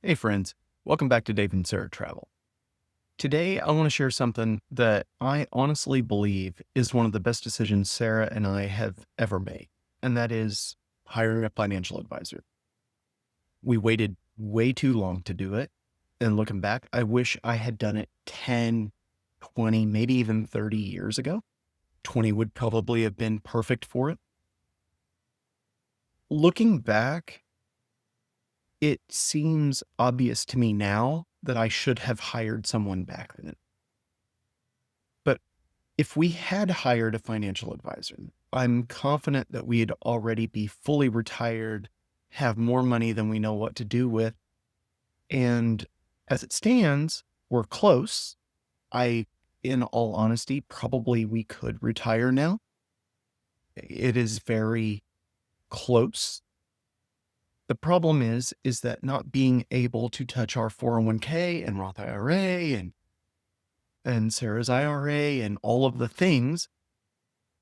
Hey friends, welcome back to Dave and Sarah Travel. Today I want to share something that I honestly believe is one of the best decisions Sarah and I have ever made, and that is hiring a financial advisor. We waited way too long to do it, and looking back, I wish I had done it 10, 20, maybe even 30 years ago. 20 would probably have been perfect for it. Looking back, it seems obvious to me now that I should have hired someone back then. But if we had hired a financial advisor, I'm confident that we'd already be fully retired, have more money than we know what to do with. And as it stands, we're close. In all honesty, probably we could retire now. It is very close. The problem is that not being able to touch our 401k and Roth IRA and Sarah's IRA and all of the things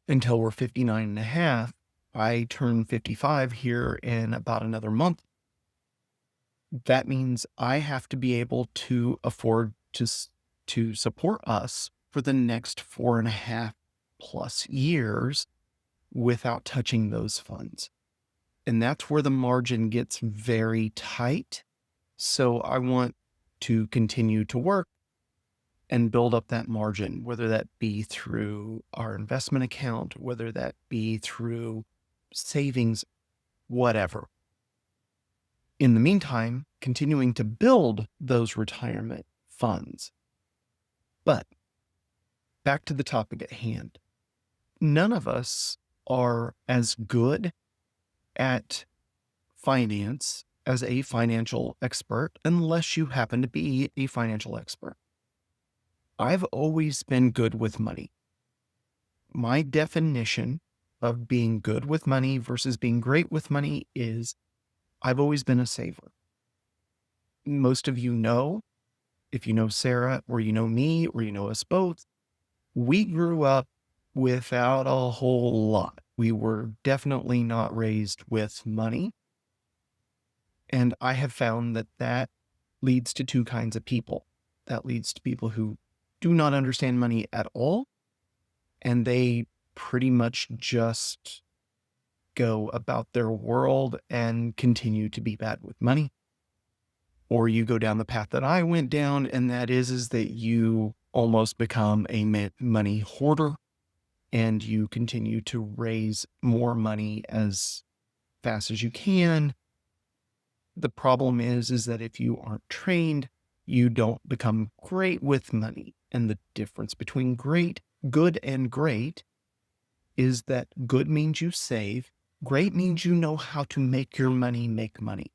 until we're 59 and a half. I turn 55 here in about another month. That means I have to be able to afford to support us for the next 4.5+ years without touching those funds. And that's where the margin gets very tight. So I want to continue to work and build up that margin, whether that be through our investment account, whether that be through savings, whatever. In the meantime, continuing to build those retirement funds. But back to the topic at hand. None of us are as good at finance as a financial expert unless you happen to be a financial expert. I've always been good with money. My definition of being good with money versus being great with money is I've always been a saver. Most of you know, if you know Sarah or you know me or you know us both, we grew up without a whole lot. We were definitely not raised with money. And I have found that that leads to two kinds of people. That leads to people who do not understand money at all, and they pretty much just go about their world and continue to be bad with money. Or you go down the path that I went down, and that is that you almost become a money hoarder and you continue to raise more money as fast as you can. The problem is that if you aren't trained, you don't become great with money. And the difference between good and great is that good means you save. Great means you know how to make your money make money.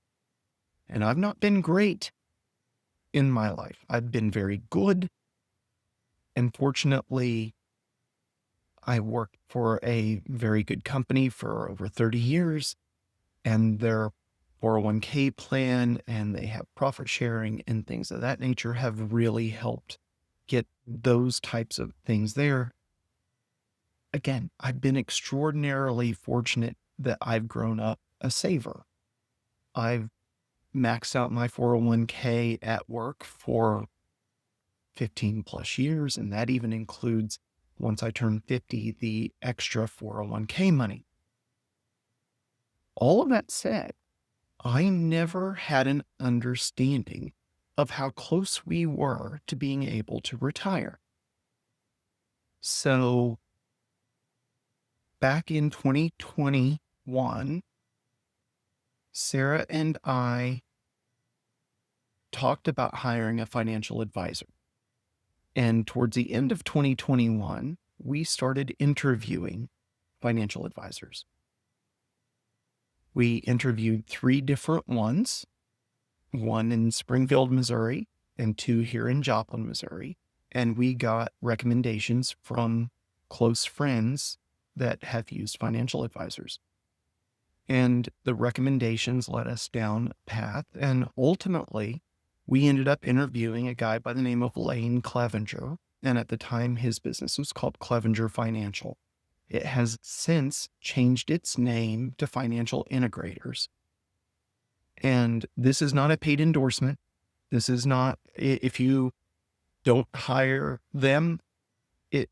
And I've not been great in my life. I've been very good. And fortunately, I worked for a very good company for over 30 years, and their 401k plan and they have profit sharing and things of that nature have really helped get those types of things there. Again, I've been extraordinarily fortunate that I've grown up a saver. I've maxed out my 401k at work for 15+ years, and that even includes, once I turn 50, the extra 401k money. All of that said, I never had an understanding of how close we were to being able to retire. So back in 2021, Sarah and I talked about hiring a financial advisor. And towards the end of 2021, we started interviewing financial advisors. We interviewed 3 different ones, one in Springfield, Missouri, and 2 here in Joplin, Missouri. And we got recommendations from close friends that have used financial advisors. And the recommendations led us down a path. And ultimately, we ended up interviewing a guy by the name of Lane Clevenger. And at the time, his business was called Clevenger Financial. It has since changed its name to Financial Integrators. And And this is not a paid endorsement. This is not, if you don't hire them, it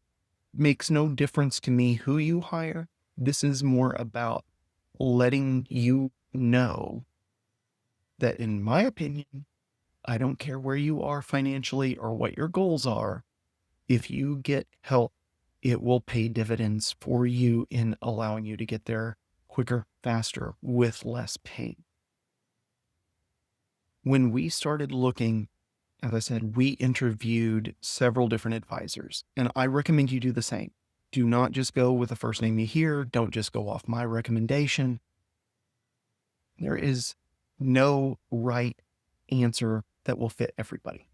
makes no difference to me who you hire. This is more about letting you know that, in my opinion, I don't care where you are financially or what your goals are. If you get help, it will pay dividends for you in allowing you to get there quicker, faster, with less pain. When we started looking, as I said, we interviewed several different advisors, and I recommend you do the same. Do not just go with the first name you hear. Don't just go off my recommendation. There is no right answer that will fit everybody.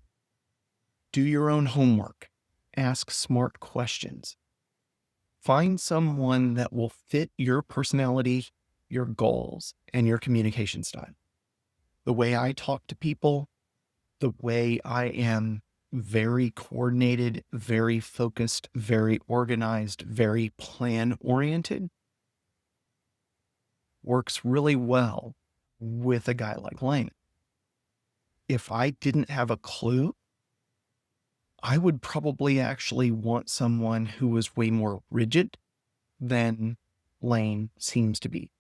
Do your own homework. Ask smart questions. Find someone that will fit your personality, your goals, and your communication style. The way I talk to people, the way I am very coordinated, very focused, very organized, very plan-oriented, works really well with a guy like Lane. If I didn't have a clue, I would probably actually want someone who was way more rigid than Lane seems to be.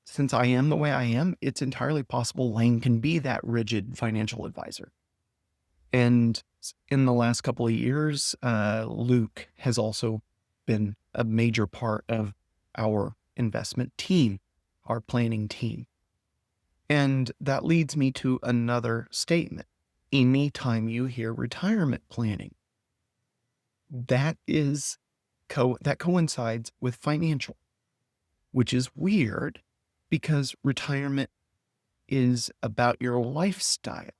Since I am the way I am, it's entirely possible Lane can be that rigid financial advisor. And in the last couple of years, Luke has also been a major part of our investment team, our planning team. And that leads me to another statement. Anytime you hear retirement planning, that coincides with financial, which is weird because retirement is about your lifestyle.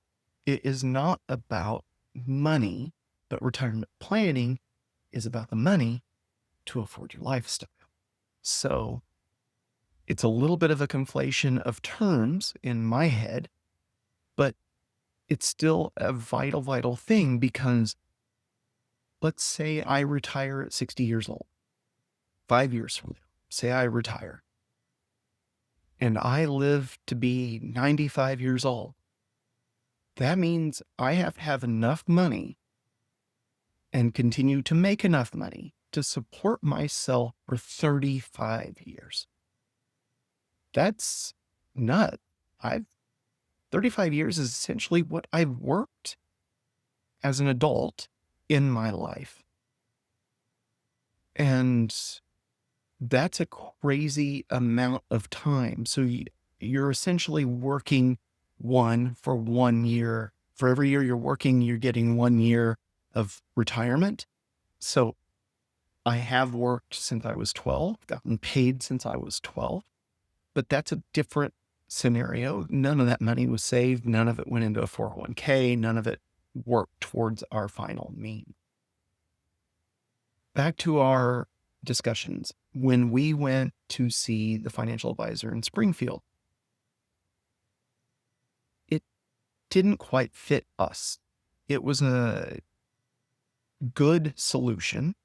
It is not about money, but retirement planning is about the money to afford your lifestyle. So it's a little bit of a conflation of terms in my head, but it's still a vital, vital thing because let's say I retire at 60 years old, 5 years from now, say I retire and I live to be 95 years old. That means I have to have enough money and continue to make enough money to support myself for 35 years. That's nuts. 35 years is essentially what I've worked as an adult in my life. And that's a crazy amount of time. So you're essentially working for 1 year. For every year you're working, you're getting 1 year of retirement. So I have worked since I was 12, gotten paid since I was 12, but that's a different scenario. None of that money was saved. None of it went into a 401k. None of it worked towards our final mean. Back to our discussions. When we went to see the financial advisor in Springfield, it didn't quite fit us. It was a good solution,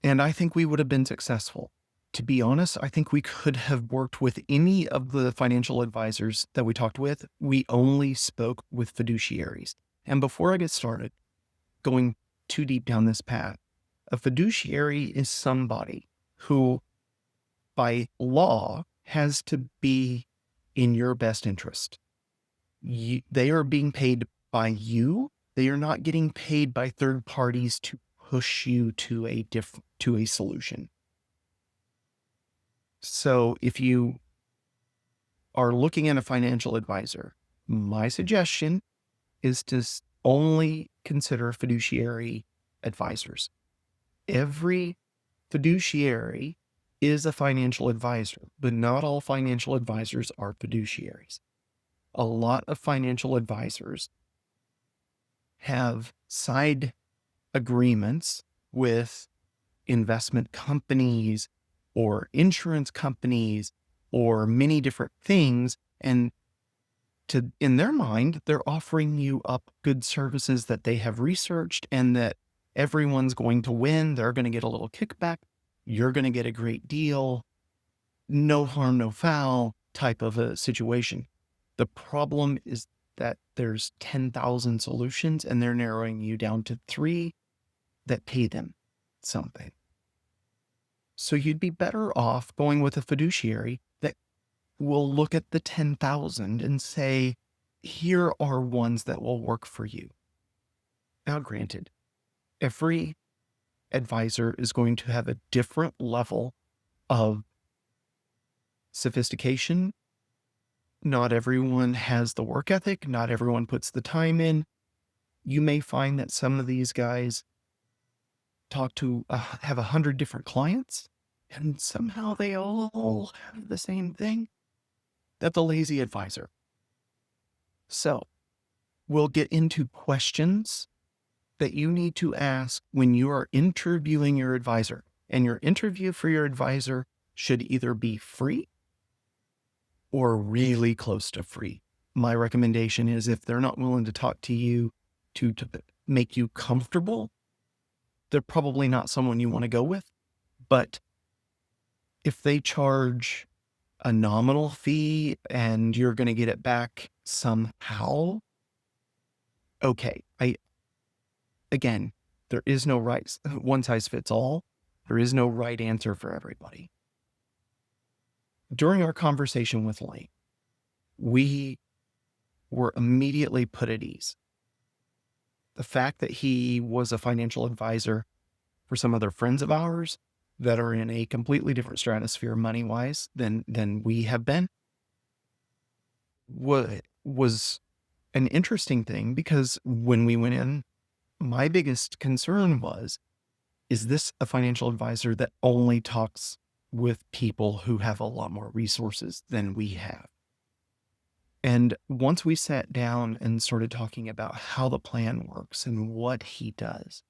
and I think we would have been successful. To be honest, I think we could have worked with any of the financial advisors that we talked with. We only spoke with fiduciaries. And before I get started going too deep down this path, a fiduciary is somebody who, by law, has to be in your best interest. They are being paid by you. They are not getting paid by third parties to push you to a solution. So if you are looking at a financial advisor, my suggestion is to only consider fiduciary advisors. Every fiduciary is a financial advisor, but not all financial advisors are fiduciaries. A lot of financial advisors have side agreements with investment companies or insurance companies or many different things. And in their mind, they're offering you up good services that they have researched and that everyone's going to win. They're going to get a little kickback. You're going to get a great deal. No harm, no foul type of a situation. The problem is that there's 10,000 solutions and they're narrowing you down to 3 that pay them something. So you'd be better off going with a fiduciary that will look at the 10,000 and say, here are ones that will work for you. Now, granted, every advisor is going to have a different level of sophistication. Not everyone has the work ethic. Not everyone puts the time in. You may find that some of these guys have 100 different clients, and somehow they all have the same thing. That's a lazy advisor. So we'll get into questions that you need to ask when you are interviewing your advisor. And your interview for your advisor should either be free or really close to free. My recommendation is if they're not willing to talk to you to make you comfortable, they're probably not someone you want to go with. But if they charge a nominal fee and you're going to get it back somehow, okay. Again, there is no one size fits all. There is no right answer for everybody. During our conversation with Lane, we were immediately put at ease. The fact that he was a financial advisor for some other friends of ours that are in a completely different stratosphere money-wise than we have been was an interesting thing, because when we went in, my biggest concern was, is this a financial advisor that only talks with people who have a lot more resources than we have? And once we sat down and started talking about how the plan works and what he does,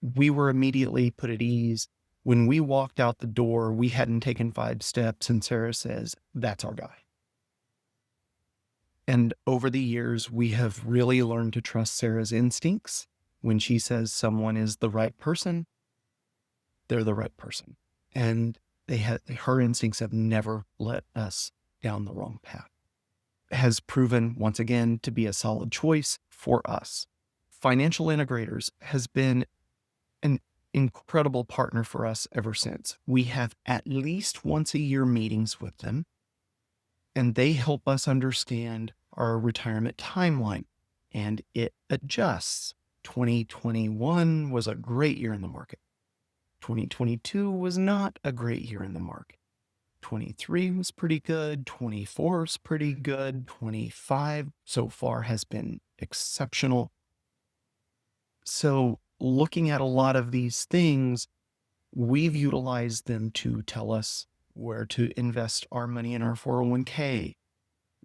we were immediately put at ease. When we walked out the door, we hadn't taken 5 steps, and Sarah says, that's our guy. And over the years, we have really learned to trust Sarah's instincts. When she says someone is the right person, they're the right person. And her instincts have never let us down the wrong path. Has proven once again to be a solid choice for us. Financial Integrators has been an incredible partner for us ever since. We have at least once a year meetings with them, and they help us understand our retirement timeline, and it adjusts. 2021 was a great year in the market. 2022 was not a great year in the market. 23 was pretty good. 24 is pretty good. 25 so far has been exceptional. So looking at a lot of these things, we've utilized them to tell us where to invest our money in our 401k.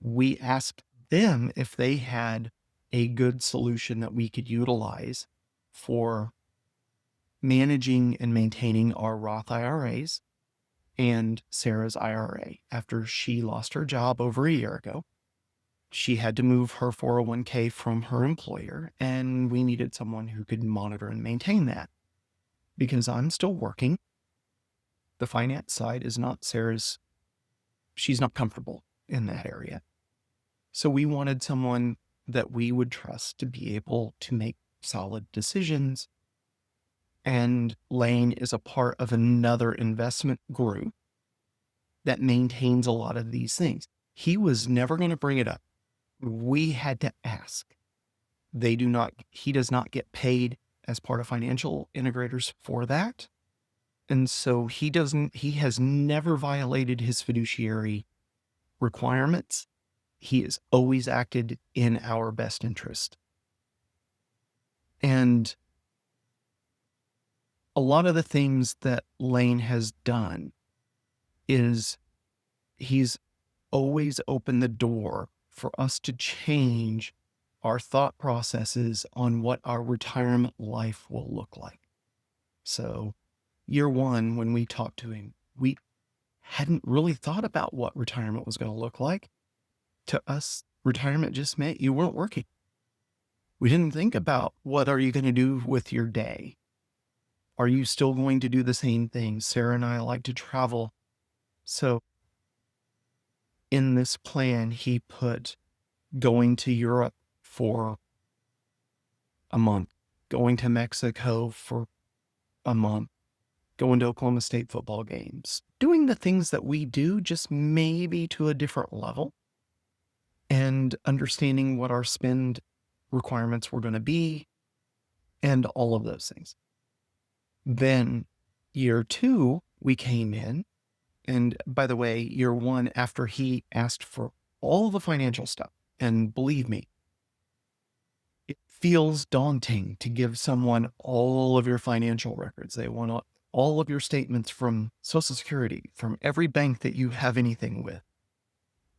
We asked them if they had a good solution that we could utilize for managing and maintaining our Roth IRAs and Sarah's IRA. After she lost her job over a year ago, she had to move her 401k from her employer, and we needed someone who could monitor and maintain that. Because I'm still working, the finance side is not Sarah's, she's not comfortable in that area. So we wanted someone that we would trust to be able to make solid decisions. And Lane is a part of another investment group that maintains a lot of these things. He was never going to bring it up. We had to ask. He does not get paid as part of Financial Integrators for that. And so he has never violated his fiduciary requirements. He has always acted in our best interest. And a lot of the things that Lane has done is he's always opened the door for us to change our thought processes on what our retirement life will look like. So year one, when we talked to him, we hadn't really thought about what retirement was going to look like. To us, retirement just meant you weren't working. We didn't think about what are you going to do with your day? Are you still going to do the same things? Sarah and I like to travel. So in this plan, he put going to Europe for a month, going to Mexico for a month, going to Oklahoma State football games, doing the things that we do, just maybe to a different level, and understanding what our spend requirements were going to be, and all of those things. Then year 2, we came in. And by the way, year 1, after he asked for all the financial stuff, and believe me, it feels daunting to give someone all of your financial records. They want all of your statements from Social Security, from every bank that you have anything with.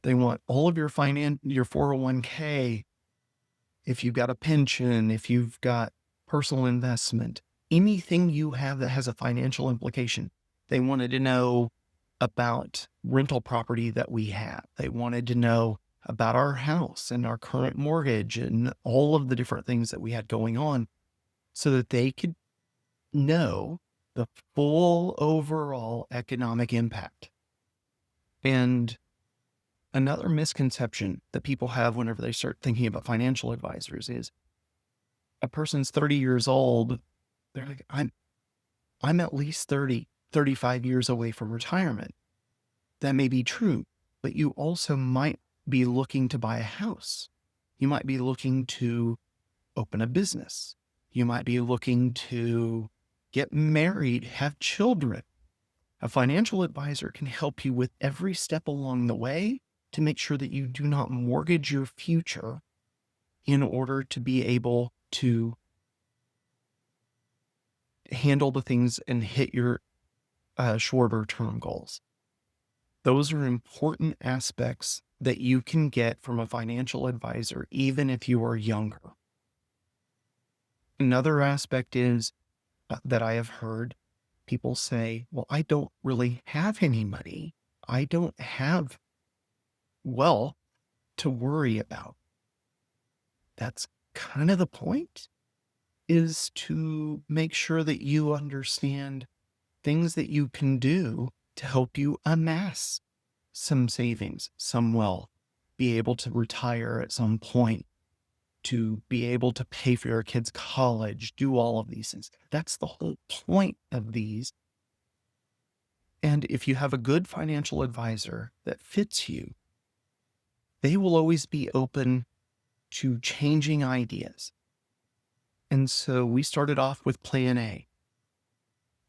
They want all of your 401k, if you've got a pension, if you've got personal investment, anything you have that has a financial implication. They wanted to know about rental property that we have. They wanted to know about our house and our current mortgage and all of the different things that we had going on so that they could know the full overall economic impact. And another misconception that people have whenever they start thinking about financial advisors is a person's 30 years old. They're like, I'm at least 30, 35 years away from retirement. That may be true, but you also might be looking to buy a house. You might be looking to open a business. You might be looking to get married, have children. A financial advisor can help you with every step along the way to make sure that you do not mortgage your future in order to be able to handle the things and hit your shorter term goals. Those are important aspects that you can get from a financial advisor, even if you are younger. Another aspect is that I have heard people say, well, I don't really have any money. I don't have wealth to worry about. That's kind of the point, is to make sure that you understand things that you can do to help you amass some savings, some wealth, be able to retire at some point, to be able to pay for your kids' college, do all of these things. That's the whole point of these. And if you have a good financial advisor that fits you, they will always be open to changing ideas. And so we started off with plan A.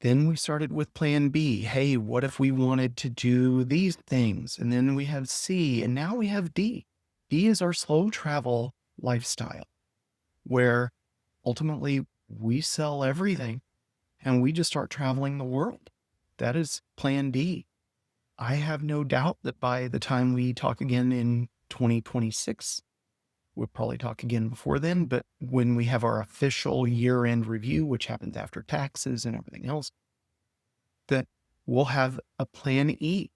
Then we started with plan B. Hey, what if we wanted to do these things? And then we have C, and now we have D. D is our slow travel lifestyle, where ultimately we sell everything and we just start traveling the world. That is plan D. I have no doubt that by the time we talk again in 2026, we'll probably talk again before then, but when we have our official year-end review, which happens after taxes and everything else, that we'll have a plan E,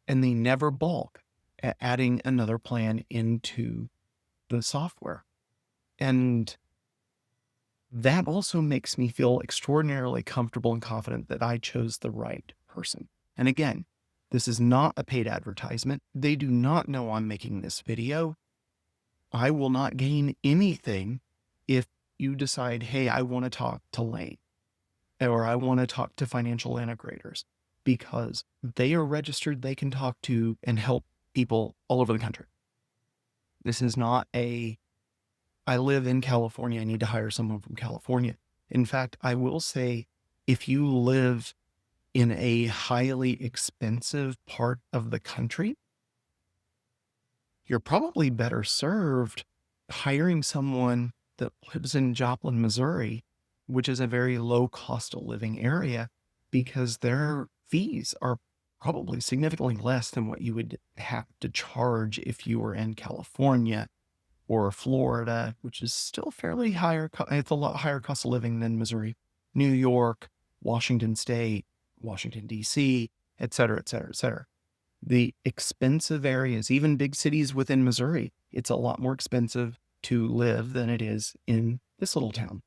and they never balk at adding another plan into the software. And that also makes me feel extraordinarily comfortable and confident that I chose the right person. And again, this is not a paid advertisement. They do not know I'm making this video. I will not gain anything if you decide, hey, I want to talk to Lane, or I want to talk to financial integrators, because they are registered. They can talk to and help people all over the country. This is not I live in California, I need to hire someone from California. In fact, I will say, if you live in a highly expensive part of the country, you're probably better served hiring someone that lives in Joplin, Missouri, which is a very low cost of living area, because their fees are probably significantly less than what you would have to charge if you were in California or Florida, which is still fairly higher. It's a lot higher cost of living than Missouri, New York, Washington State, Washington, D.C., et cetera, et cetera, et cetera. The expensive areas, even big cities within Missouri, it's a lot more expensive to live than it is in this little town.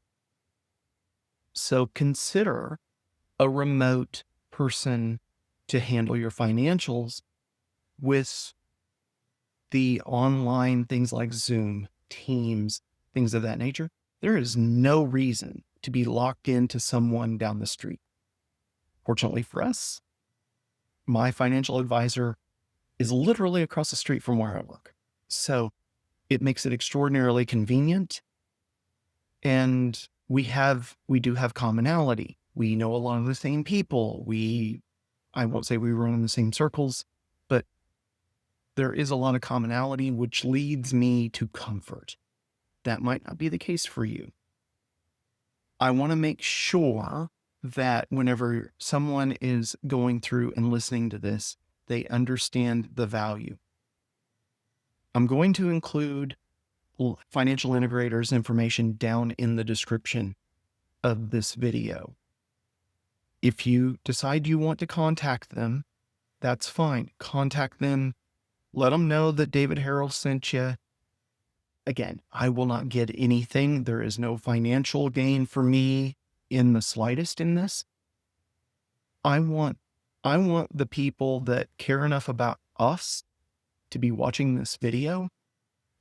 So consider a remote person to handle your financials with the online things like Zoom, Teams, things of that nature, there is no reason to be locked into someone down the street. Fortunately for us, my financial advisor is literally across the street from where I work. So it makes it extraordinarily convenient. And we do have commonality. We know a lot of the same people. I won't say we run in the same circles, but there is a lot of commonality, which leads me to comfort. That might not be the case for you. I want to make sure that whenever someone is going through and listening to this, they understand the value. I'm going to include financial integrators information down in the description of this video. If you decide you want to contact them, that's fine. Contact them. Let them know that David Harrell sent you. Again, I will not get anything. There is no financial gain for me in the slightest in this. I want the people that care enough about us to be watching this video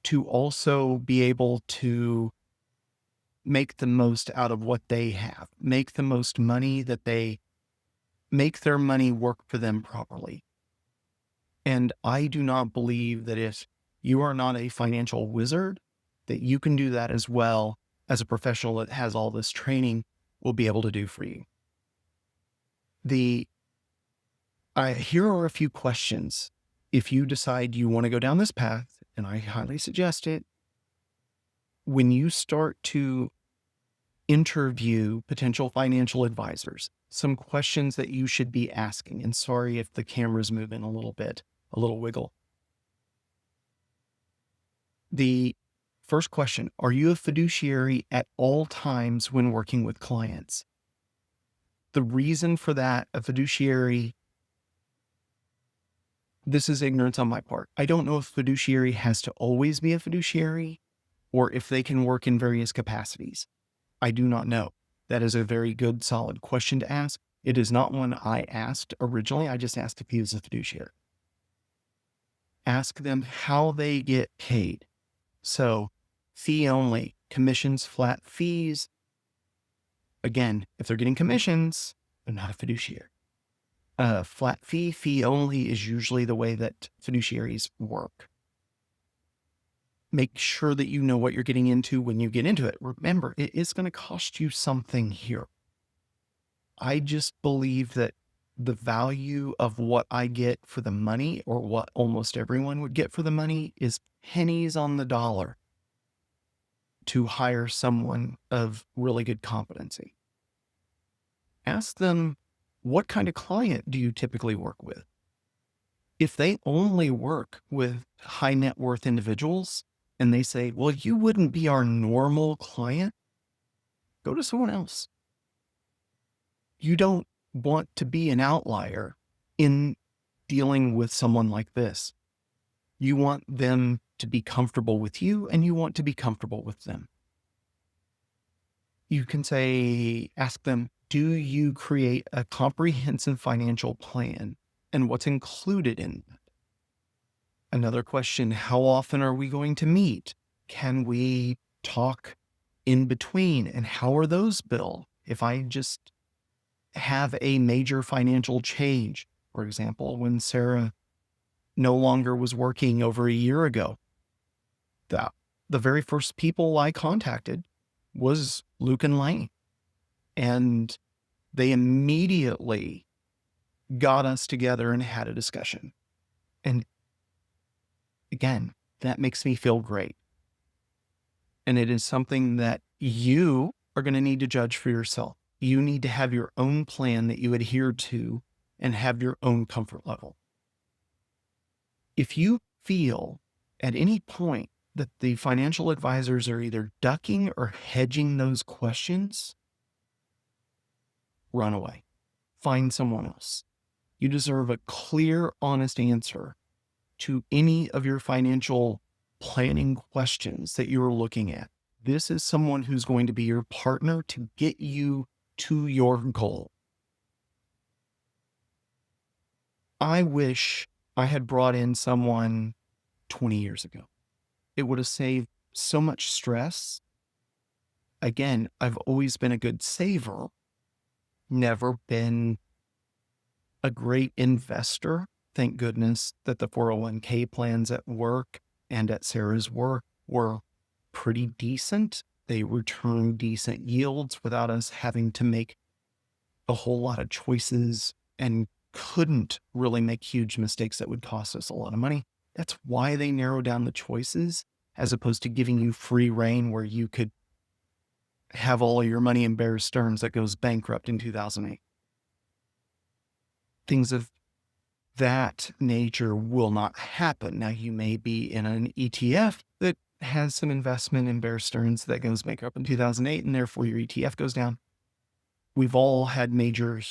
to also be able to make the most out of what they have, make the most money that they make their money work for them properly. And I do not believe that if you are not a financial wizard, that you can do that as well as a professional that has all this training will be able to do for you. Here are a few questions. If you decide you want to go down this path, and I highly suggest it, when you start to interview potential financial advisors, some questions that you should be asking. And sorry if the camera's moving a little bit, a little wiggle. The first question, are you a fiduciary at all times when working with clients? The reason for that, a fiduciary, this is ignorance on my part. I don't know if fiduciary has to always be a fiduciary or if they can work in various capacities. I do not know. That is a very good, solid question to ask. It is not one I asked originally. I just asked if he was a fiduciary. Ask them how they get paid. So fee only, commissions, flat fees. Again, if they're getting commissions, they're not a fiduciary. Flat fee only is usually the way that fiduciaries work. Make sure that you know what you're getting into when you get into it. Remember, it is going to cost you something here. I just believe that the value of what I get for the money, or what almost everyone would get for the money, is pennies on the dollar to hire someone of really good competency. Ask them, what kind of client do you typically work with? If they only work with high net worth individuals and they say, well, you wouldn't be our normal client, go to someone else. You don't want to be an outlier in dealing with someone like this. You want them to be comfortable with you and you want to be comfortable with them. You can ask them, do you create a comprehensive financial plan and what's included in that? Another question, how often are we going to meet? Can we talk in between? And how are those billed? If I just have a major financial change, for example, when Sarah no longer was working over a year ago, the very first people I contacted was Luke and Lane. And they immediately got us together and had a discussion. And again, that makes me feel great. And it is something that you are going to need to judge for yourself. You need to have your own plan that you adhere to and have your own comfort level. If you feel at any point that the financial advisors are either ducking or hedging those questions, run away. Find someone else. You deserve a clear, honest answer to any of your financial planning questions that you're looking at. This is someone who's going to be your partner to get you to your goal. I wish I had brought in someone 20 years ago. It would have saved so much stress. Again, I've always been a good saver, never been a great investor. Thank goodness that the 401k plans at work and at Sarah's work were pretty decent. They returned decent yields without us having to make a whole lot of choices and couldn't really make huge mistakes that would cost us a lot of money. That's why they narrow down the choices as opposed to giving you free reign where you could have all of your money in Bear Stearns that goes bankrupt in 2008. Things of that nature will not happen. Now, you may be in an ETF that has some investment in Bear Stearns that goes bankrupt in 2008, and therefore your ETF goes down. We've all had major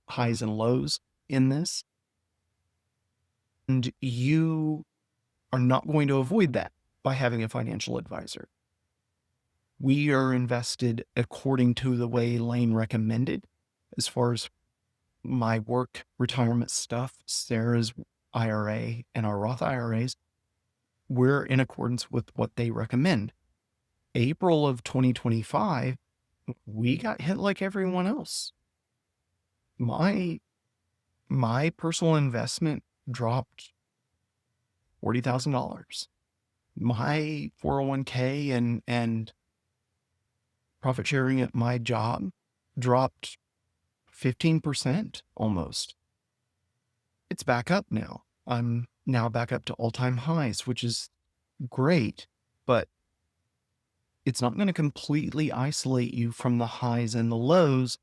highs and lows in this, and you are not going to avoid that by having a financial advisor. We are invested according to the way Lane recommended as far as my work retirement stuff, Sarah's IRA, and our Roth IRAs. We're in accordance with what they recommend. April of 2025, we got hit like everyone else. My personal investment dropped $40,000. My 401k and profit sharing at my job dropped 15% almost. It's back up now. I'm now back up to all-time highs, which is great, but it's not going to completely isolate you from the highs and the lows,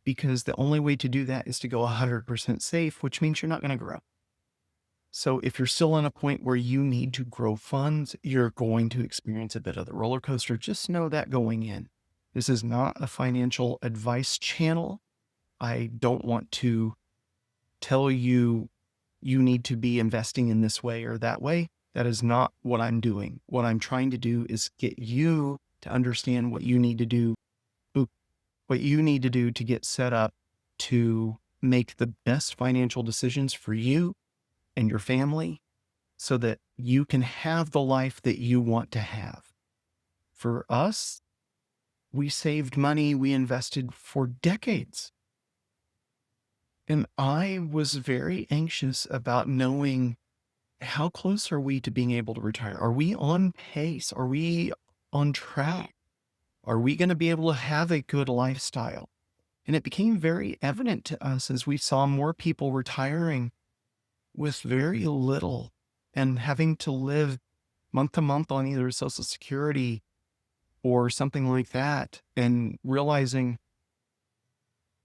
because the only way to do that is to go 100% safe, which means you're not going to grow. So if you're still in a point where you need to grow funds, you're going to experience a bit of the roller coaster. Just know that going in. This is not a financial advice channel. I don't want to tell you you need to be investing in this way or that way. That is not what I'm doing. What I'm trying to do is get you to understand what you need to do, to get set up to make the best financial decisions for you and your family so that you can have the life that you want to have. For us, we saved money, we invested for decades. And I was very anxious about knowing, how close are we to being able to retire? Are we on pace? Are we on track? Are we going to be able to have a good lifestyle? And it became very evident to us as we saw more people retiring with very little and having to live month to month on either Social Security or something like that, and realizing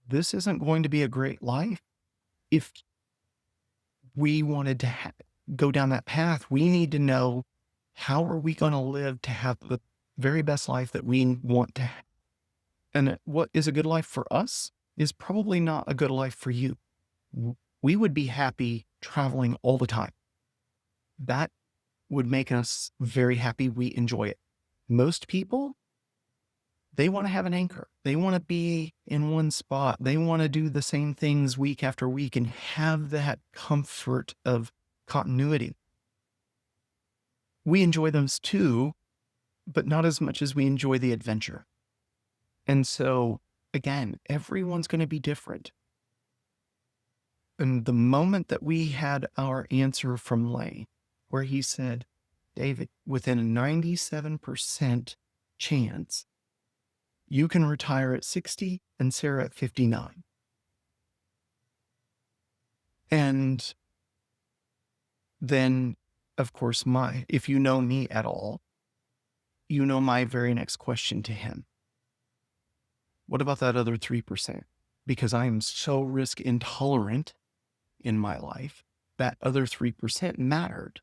this isn't going to be a great life. If we wanted to go down that path, we need to know, how are we going to live to have the very best life that we want to have? And what is a good life for us is probably not a good life for you. We would be happy traveling all the time. That would make us very happy. We enjoy it. Most people, they want to have an anchor. They want to be in one spot. They want to do the same things week after week and have that comfort of continuity. We enjoy those too, but not as much as we enjoy the adventure. And so, again, everyone's going to be different. And the moment that we had our answer from Lane, where he said, David, within a 97% chance, you can retire at 60 and Sarah at 59. And then, of course, if you know me at all, you know my very next question to him. What about that other 3%? Because I am so risk intolerant in my life, that other 3% mattered.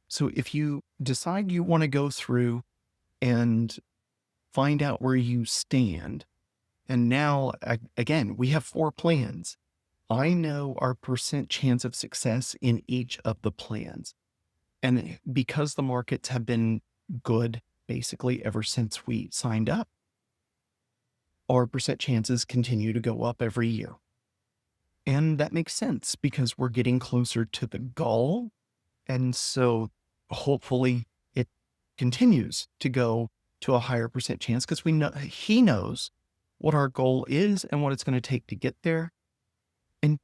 So if you decide you want to go through and find out where you stand, and now, again, we have 4 plans. I know our percent chance of success in each of the plans. And because the markets have been good basically ever since we signed up, our percent chances continue to go up every year. And that makes sense because we're getting closer to the goal And so hopefully it continues to go to a higher percent chance because we know he knows what our goal is and what it's going to take to get there. And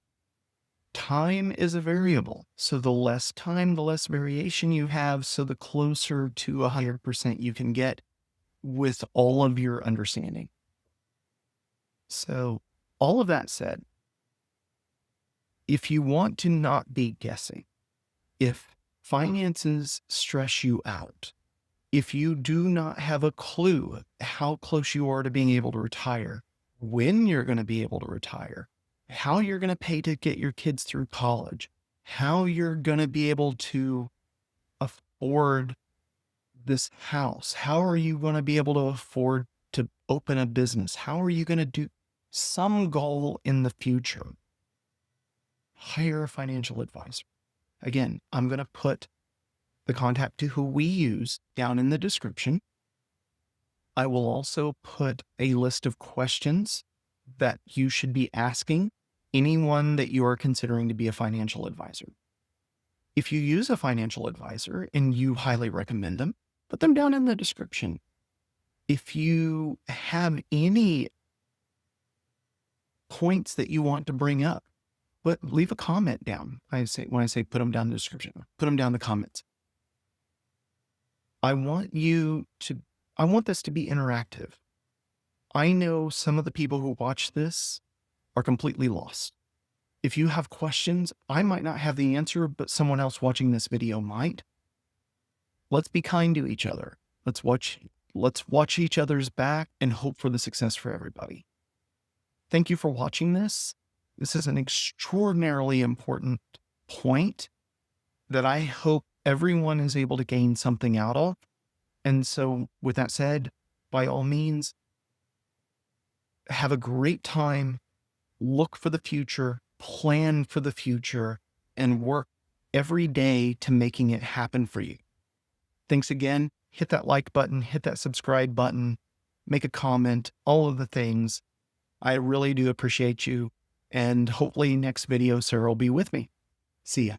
time is a variable. So the less time, the less variation you have. So the closer to 100% you can get with all of your understanding. So all of that said, if you want to not be guessing, if finances stress you out, if you do not have a clue how close you are to being able to retire, when you're going to be able to retire, how you're going to pay to get your kids through college, how you're going to be able to afford this house, how are you going to be able to afford to open a business, how are you going to do some goal in the future, hire a financial advisor. Again, I'm going to put the contact to who we use down in the description. I will also put a list of questions that you should be asking anyone that you are considering to be a financial advisor. If you use a financial advisor and you highly recommend them, put them down in the description. If you have any points that you want to bring up, but leave a comment down. When I say put them down in the description, put them down in the comments. I want this to be interactive. I know some of the people who watch this are completely lost. If you have questions, I might not have the answer, but someone else watching this video might. Let's be kind to each other. Let's watch each other's back and hope for the success for everybody. Thank you for watching this. This is an extraordinarily important point that I hope everyone is able to gain something out of. And so with that said, by all means, have a great time, look for the future, plan for the future, and work every day to making it happen for you. Thanks again. Hit that like button, hit that subscribe button, make a comment, all of the things. I really do appreciate you. And hopefully next video, Sarah will be with me. See ya.